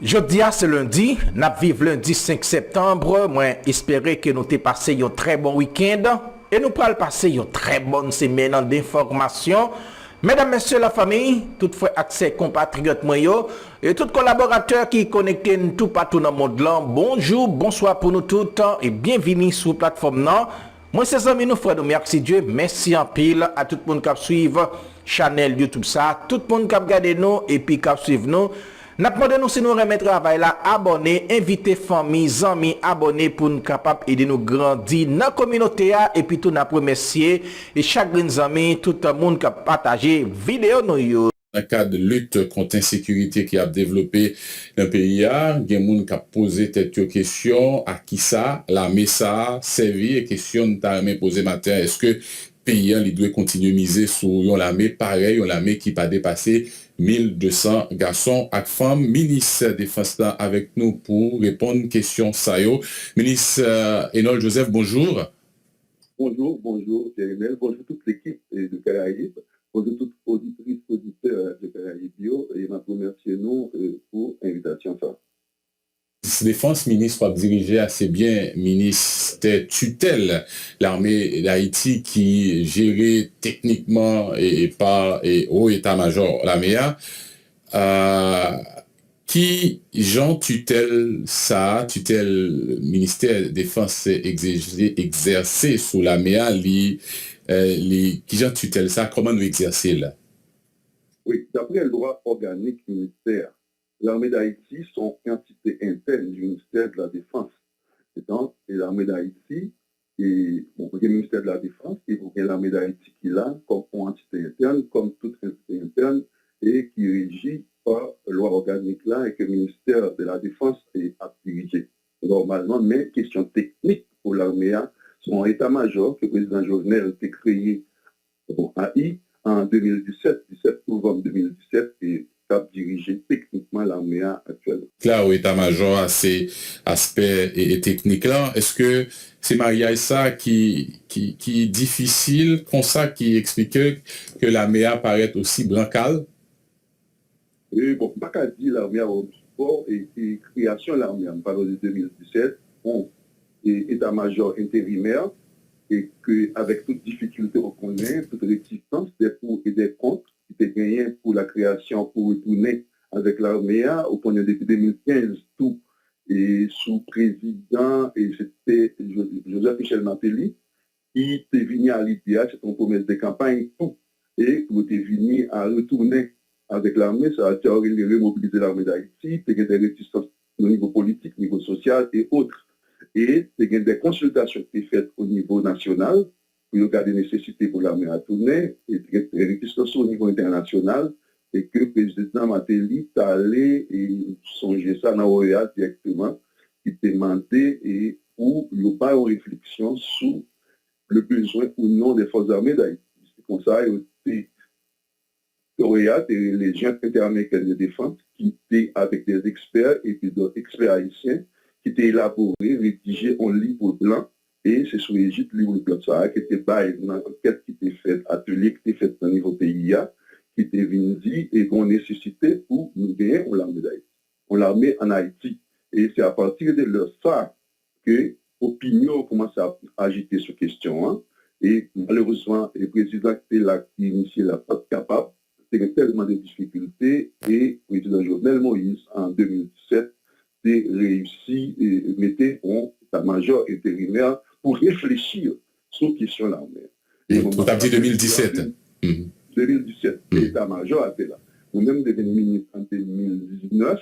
Jeudi, c'est lundi. Nous vivons lundi 5 septembre. Moi, j'espère que nous avons passé un très bon week-end. Et nous pourrons passer une très bonne semaine d'informations. Mesdames, messieurs, la famille, toutefois, accès compatriotes, et tous collaborateurs qui connectent tout partout dans le monde là. Bonjour, bonsoir pour nous tous et bienvenue sur la plateforme. Moi, c'est amis, nous frères, merci Dieu. Merci en pile à tout le monde qui suit channel YouTube ça, tout le monde qui regarde nous et puis qui suit nous. Nous demandons si nous remettre travail là, abonnez, invitez famille, amis, abonnez pour nous capables aider nous grandir dans la communauté et puis tout nous remercier et chaque ami, tout le monde qui a partagé vidéo nous. Dans le cadre de lutte contre l'insécurité qui a développé dans le pays, il y a des gens qui ont posé cette question à qui ça, l'armée ça, servi et question de l'armée posée matin. Est-ce que le pays il doit continuer à miser sur l'armée pareil, l'armée qui pas dépassé 1200 garçons et femmes? Ministre de la Défense là avec nous pour répondre aux questions ça. Ministre Enold Joseph, bonjour. Bonjour, Jérémel, bonjour toute l'équipe de Caraïbes. Bonjour toutes auditrices, auditeurs de Caraïbes Bio et ma remercie nous pour l'invitation. Défense, ministre dirigé assez bien, ministère tutelle l'armée d'Haïti qui gérait techniquement et par au état-major l'armée qui Jean tutelle ça, tutelle ministère de défense exercé sous l'armée qui Jean tutelle ça, comment nous exercer là? Oui, d'après le droit organique du ministère, l'armée d'Haïti sont entité interne du ministère de la Défense. Et donc, l'armée d'Haïti, et le ministère de la Défense, et l'armée d'Haïti qui est là comme entité interne, comme toute entité interne, et qui est régie par loi organique là, et que le ministère de la Défense est à diriger. Normalement, mais question technique pour l'armée, son état-major que le président Jovenel a créé à I en 2017, 17 novembre 2017, et a dirigé techniquement l'armée actuelle. Là, au état-major, à ces aspects et techniques là, est-ce que c'est Maria ça qui est difficile, comme ça, qui explique que l'armée apparaît aussi bancale? Oui, bon, pas qu'à dire l'armée au sport et création de l'armée, on parle de 2017, bon, et état-major intérimaire, et qu'avec toute difficulté on connaît, toute réticence des pour et des contre, qui étaient gagnés pour la création, pour retourner avec l'armée, au point de depuis 2015, tout, et sous président, et c'était Joseph Michel Martelly, qui était venu à l'IPA, c'est une promesse de campagne, tout, et qui était venu à retourner avec l'armée, ça a été remobiliser l'armée d'Haïti, il y a des réticences au niveau politique, au niveau social et autres. Et il y a des consultations qui sont faites au niveau national pour regarder les nécessités pour l'armée à tourner, et il y a des réticences au niveau international, et que le président Martelly est allé et songer ça dans l'OEA directement, qui demandait et où il n'y a pas une réflexion sur le besoin ou non des forces armées d'Haïti. C'est comme ça, l'OEA, les légions interaméricaines de défense, qui étaient avec des experts et puis d'autres experts haïtiens, qui étaient élaborés, rédigés en livre blanc, et c'est sous l'égide livre blanc ça, qui était une enquête qui était faite, atelier qui était fait au niveau PIA, qui était venu dire et qu'on nécessitait pour nous gagner en l'armée d'Haïti. On l'armée en Haïti. Et c'est à partir de ça que l'opinion commence à agiter sur question. Hein, et malheureusement, le président qui était là, qui initiait la pas capable, c'était tellement de difficultés, et le président Jovenel Moïse, en 2017, a réussi et mettait un état-major intérimaire pour réfléchir sur la question de l'armée. Vous avez dit 2017. 2017, l'état-major était là. Nous-mêmes, devenu ministre en 2019,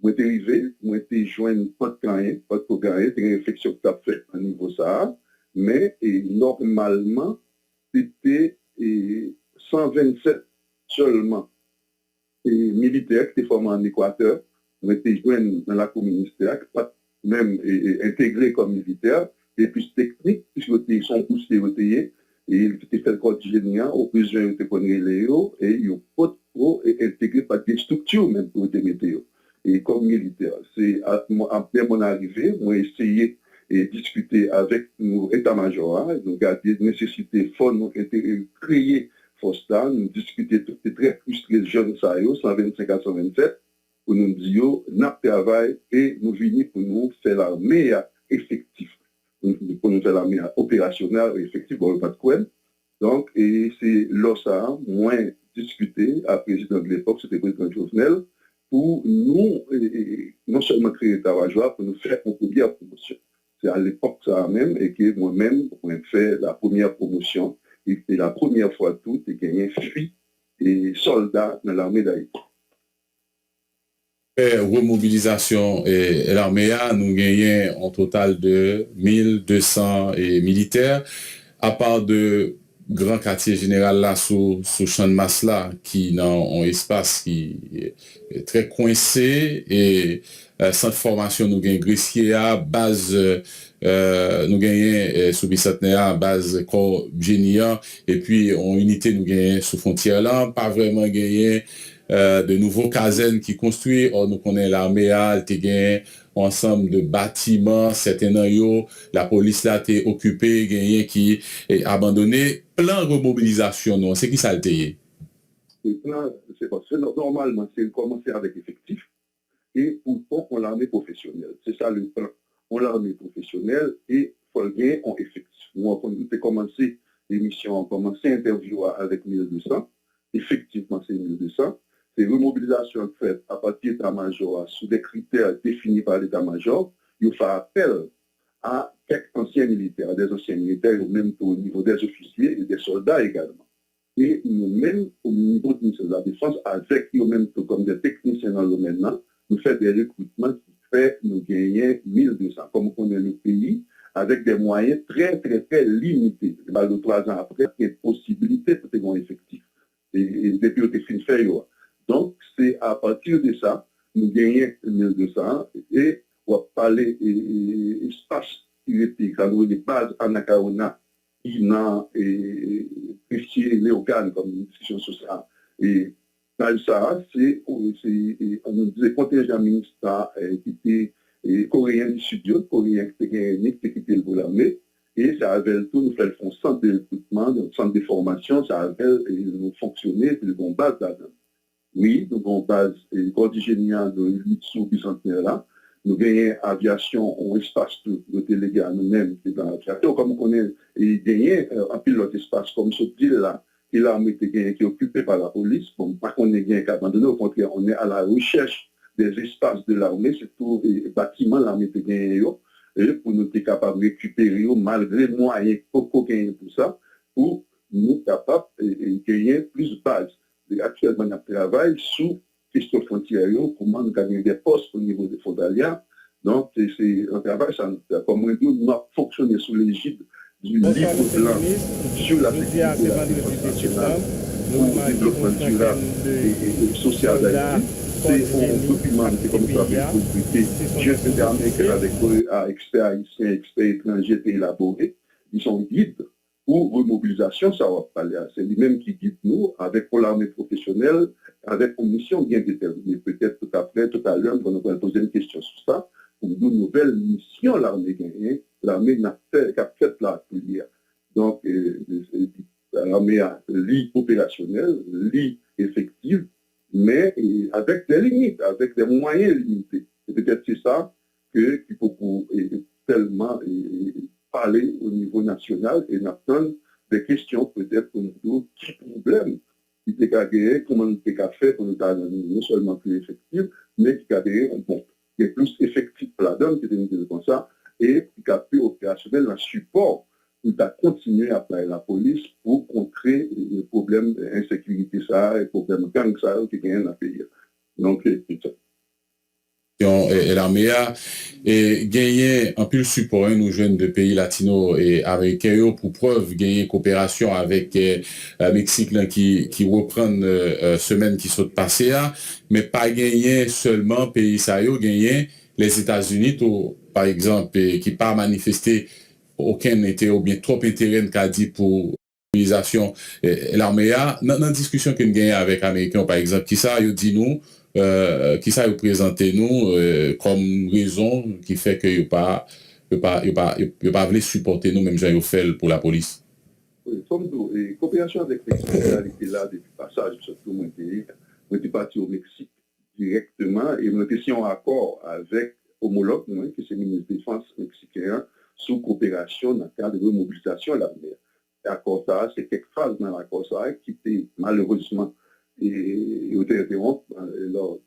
moi, été arrivé, moi, été joint pas de carrière, pas de carrière, c'est une réflexion que tu as faite à niveau ça, mais normalement, c'était 127 seulement militaires qui étaient formés en Équateur, ont été joints dans la communauté, pas même intégrés comme militaires, et puis techniques, puisqu'ils sont poussés au et ils étaient fait le code général, au besoin de connaître les héros, et ils n'ont pas trop intégré par des structures même pour les météo. Et comme militaire, c'est après mon arrivée, moi essayé et discuter avec nos états-majors, nous garder nécessité fort, nous créer force là, nous discuter tout très frustrés jeunes ça 125 à 127, pour nous dire, nous travaillons et nous venons pour nous faire l'armée effective. Pour nous faire l'armée opérationnelle et effective, bon, pas de quoi. Donc, et c'est là ça, moins discuté, à président de l'époque, c'était le président Jovenel, pour nous, non seulement créer Tawajoa, pour nous faire une première promotion. C'est à l'époque ça même, et que moi-même, j'ai fait la première promotion, et c'est la première fois tout, et qu'il y a un fuite et soldats dans l'armée d'Haïti. Remobilisation et l'armée a, nous gagnons un total de 1200 militaires, à part de grand quartier général là sous champ de masse là qui dans un espace qui est très coincé et centre formation nous gagnons Gressier à base nous gagnons sous bicentenaire base corps géniant et puis en unité nous gagnons sous frontière là pas vraiment gagné de nouveaux casernes qui construit or nous connaissons l'armée a gagné ensemble de bâtiments certains la police là t'est occupée gagné qui est abandonné plan remobilisation non c'est qui ça le payé le plan c'est parce que normalement c'est commencer avec effectif et pourtant on l'armée professionnelle c'est ça le plan on l'armée professionnelle et faut gagner en effectif nous on a commencé l'émission on a commencé interview avec 1200 effectivement c'est 1200. C'est remobilisation faite à partir de l'état-major sous des critères définis par l'état-major. Il fait appel à quelques anciens militaires, des anciens militaires, même au niveau des officiers et des soldats également. Et nous-mêmes, au niveau du ministère de la Défense, avec nous-mêmes comme des techniciens dans le domaine là, nous faisons des recrutements qui fait nous gagner 1200. Comme on connaît le pays, avec des moyens très, très, très limités. De 3 ans après, il y a une possibilité pour être effectif. Et depuis que tu as fait, donc, c'est à partir de ça, nous gagnons 1200 et on va parler espace qui était dans les bases en Akaona, qui n'a précisé les organes comme une discussion sociale. Et dans ça, on nous disait contingent ministère qui était coréen du sud, coréen qui était quitté pour l'armée. Et ça avait tout, nous faisons un centre de recrutement, un centre de formation, ça avait nous fonctionné, puis le base là-dedans. Oui, nous avons base condigéniale de l'élite sous bicentenaire là. Nous gagnons aviation, on espace de délégués à nous-mêmes qui est dans l'aviation. Comme on connaît, et gagner un pilote espace comme ce deal là, qui est occupé par la police. Bon, pas qu'on ait gagné qu'abandonné, au contraire, on est à la recherche des espaces de l'armée, c'est tout les bâtiments l'armée est gagné et pour nous être capables de récupérer malgré les moyens qu'on gagne pour ça, pour nous capables de gagner plus de bases. Actuellement, on travaille sous question frontière, comment nous gagner des postes au niveau des frontaliers. Donc, c'est un travail, comme on dit, nous avons fonctionné sous l'égide du livre blanc sur la sécurité de la défense nationale pour le développement durable et social d'Haïti. C'est un document qui est comme ça, je américain avec experts haïtiens, experts étrangers élaborés. Ils sont guides. Pour remobilisation, ça va parler. C'est lui-même qui guide nous avec l'armée professionnelle, avec une mission bien déterminée. Peut-être tout après, tout à l'heure, on va poser une question sur ça. Pour une nouvelle mission, l'armée gagne. L'armée n'a fait qu'à fait la prière. Donc, l'armée a lit opérationnel, lit effective, mais avec des limites, avec des moyens limités. Et peut-être c'est ça qu'il faut tellement parler au niveau national et n'attendre des questions peut-être pour nous qui problème qui est gagné, comment on peut faire pour nous non seulement plus effectif, mais qui a gagné bon, qui est plus effectif pour la donne, qui est comme ça, et qui a plus opérationnel un support pour continuer à parler la police pour contrer les problèmes d'insécurité, ça, les problèmes de gang, ça, qui gagnent dans le pays. Donc, c'est ça. Et l'armée a gagné un peu le support nous jeunes de pays latinos et américains pour preuve gagner coopération avec Mexique là, qui reprend semaine qui sont passées mais pas gagner seulement pays ça gagner les États-Unis par exemple qui pas manifesté aucun intérêt ou bien trop intérêt qu'a dit pour l'utilisation l'armée a dans discussion que nous gagnons avec américains par exemple qui ça dit nous qui ça vous présentez nous comme raison qui fait que vous pas voulu supporter nous même j'ai fait pour la police. Oui, comme nous, coopération avec Mexique, là depuis passage surtout moi j'étais parti au Mexique directement et nous étions en accord avec homologue, qui c'est le ministre de la Défense mexicain, sous coopération dans le cadre de mobilisation à l'avenir. L'accord ça, c'est quelques phases dans l'accord ça qui étaient malheureusement et au terrain, leur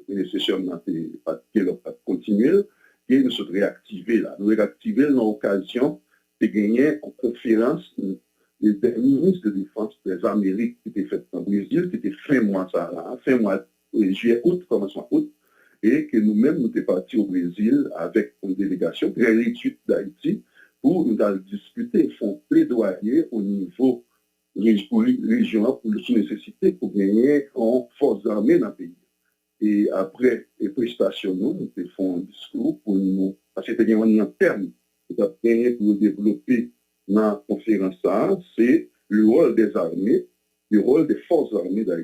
prédécesseur n'a pas continué et nous sommes réactivés là. Nous réactivés dans l'occasion de gagner en conférence des ministres de défense des Amériques qui était faite en Brésil, qui était fin mois ça là, fin mois juillet, août, commencement août, et que nous-mêmes nous étions partis au Brésil avec une délégation très réduite d'Haïti pour nous discuter, font plaidoyer au niveau régional pour les nécessités pour gagner en forces armées dans le pays. Et après les prestations, nous faisons un discours pour nous, parce que c'était un terme qui a gagné pour développer dans la conférence, c'est le rôle des armées, le rôle des forces armées dans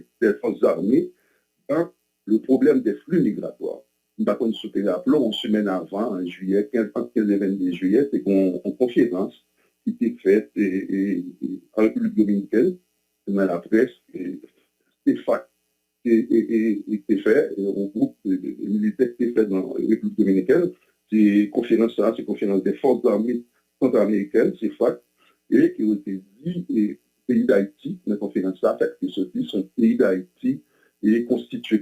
le problème des flux migratoires. Par contre, ce que nous appelons une semaine avant, en juillet, 15 et 22 juillet, c'est une conférence qui était faite en République dominicaine, dans la presse, et FAC était fait, un groupe de militaires qui était fait dans la République dominicaine. C'est conférence des forces armées centra-américaines, c'est FAC, et qui ont été dit, et pays d'Haïti, dans la conférence là, fait que son pays d'Haïti est constitué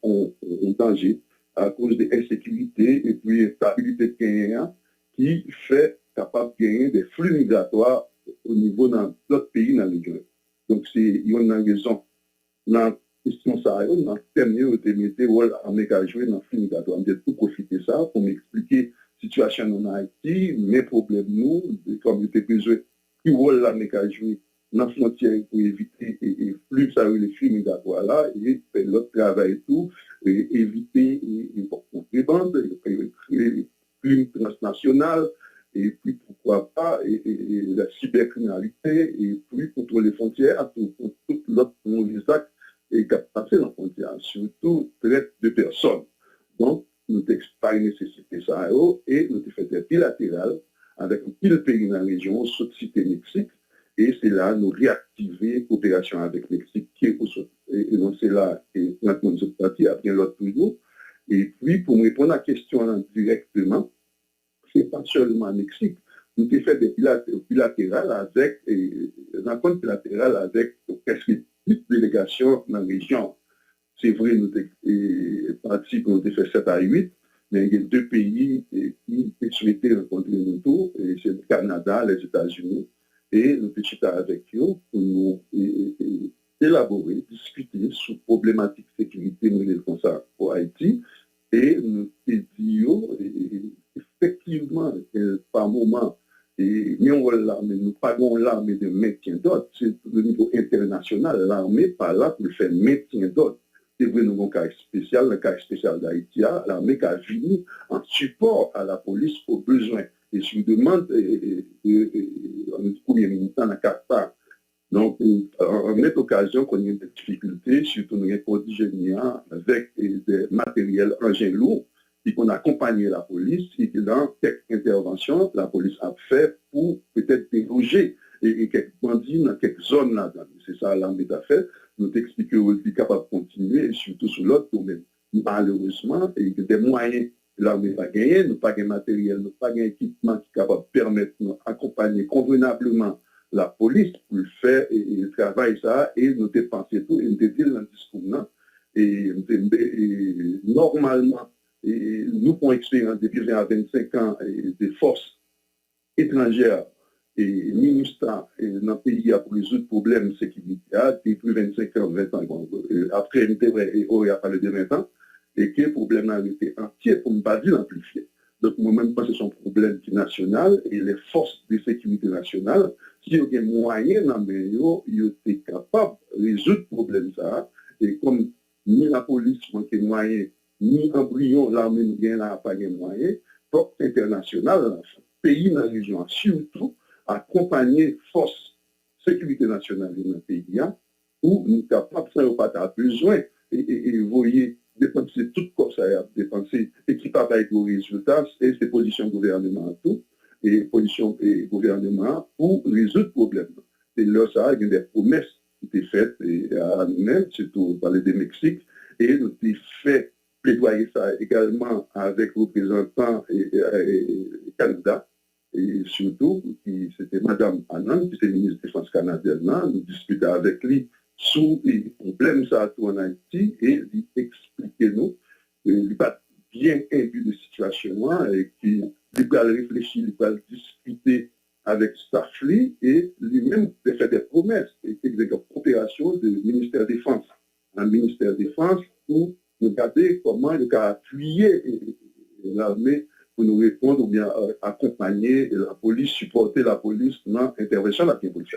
en danger à cause de l'insécurité et puis stabilité de Kenya qui fait capable de gagner des flux migratoires au niveau dans d'autres pays dans la région. Donc, il y a une raison. Dans la question, dans le thème, de mettre rôle Amérique à jouer dans le flux migratoire. Je vais tout profiter de ça pour m'expliquer la situation en Haïti, mes problèmes, nous, comme je besoin, quel rôle l'Amérique a joué dans la frontière pour éviter et plus ça les flux migratoires là, et faire l'autre travail et tout, et éviter les contrebandes, les flux transnationaux, et puis pourquoi pas, et la cybercriminalité, et puis contrôler les frontières, tout l'autre les actes et passer dans la frontière, surtout traite de personnes. Donc, nous n'avons pas nécessité ça et nous avons fait des bilatérales avec un pile pays dans la région, sauf cité Mexique. Et c'est là nous réactiver coopération avec le Mexique qui est et donc c'est là et maintenant nous parti après l'autre toujours. Et puis pour me répondre à la question directement, c'est pas seulement le Mexique. Nous avons fait des bilatérales avec rencontres bilatérales avec presque toute délégation dans la région. C'est vrai, nous avons parti pour nous fait 7 à 8, mais il y a deux pays qui souhaitaient rencontrer nous tous, et c'est le Canada, les États-Unis. Et nous petits avec eux pour nous élaborer, discuter sur problématiques de sécurité comme ça pour Haïti. Et nous disons effectivement, par moment, nous n'avons pas l'armée de maintien d'ordre, c'est au niveau international, l'armée pas là pour faire maintien d'ordre. C'est vrai, nous avons un cas spécial, le cas spécial d'Haïti, l'armée qui a venu en support à la police aux besoins. Et je vous demande, premier ministre dans la CAPA, donc, en cette occasion, qu'on a des difficultés, surtout nous avons des avec des matériels engins lourds, et qu'on a accompagné la police, et que dans quelques interventions, la police a fait pour peut-être déloger et quelques bandits dans quelques zones là-dedans. C'est ça l'armée a fait. Nous t'expliquons qu'on est capable de continuer, et surtout sur l'autre domaine. Malheureusement, il y a des moyens. L'armée n'a pas gagné, nous pas de matériel, nous pas d'équipement qui est capable de permettre de nous accompagner convenablement la police pour le faire et le travail ça, et nous dépenser tout, et nous dire dans le discours là. Et normalement, nous avons expérience depuis 20 à 25 ans des forces étrangères et ministères dans le pays pour résoudre problèmes de sécurité depuis 25 ans, 20 ans. Après, il y a parlé de 20 ans. Et que le problème a été entier pour ne pas dire amplifié. Donc, moi-même, je pense que c'est un problème qui est national et les forces de sécurité nationale, si il y a des moyens dans le milieu, ils étaient capables de résoudre ce problème. Et comme ni la police manque de moyens, ni embryon, l'armée n'a pas de moyens, force internationale, pays dans la région, surtout, accompagner force de sécurité nationale dans le pays, où nous sommes capables, sans pas avoir besoin, et vous voyez, dépenser tout comme ça, dépenser équipable avec vos résultats, et ces positions gouvernementales, et positions gouvernement pour résoudre le problème. Et là, ça, il y a des promesses qui étaient faites à nous-mêmes, surtout par les Mexique, et nous avons fait plaidoyer ça également avec représentants et candidats, et surtout, c'était Mme Anand, qui était ministre de la Défense canadienne, nous discutions avec lui sur les problèmes ça en Haïti et lui expliquer nous, il pas bien imbu de situation et qui va réfléchir, il va discuter avec Starfleet et lui-même fait des promesses et des coopérations du ministère de la Défense. Un ministère de la Défense pour regarder comment il a appuyé l'armée pour nous répondre ou bien accompagner la police, supporter la police dans l'intervention de la police.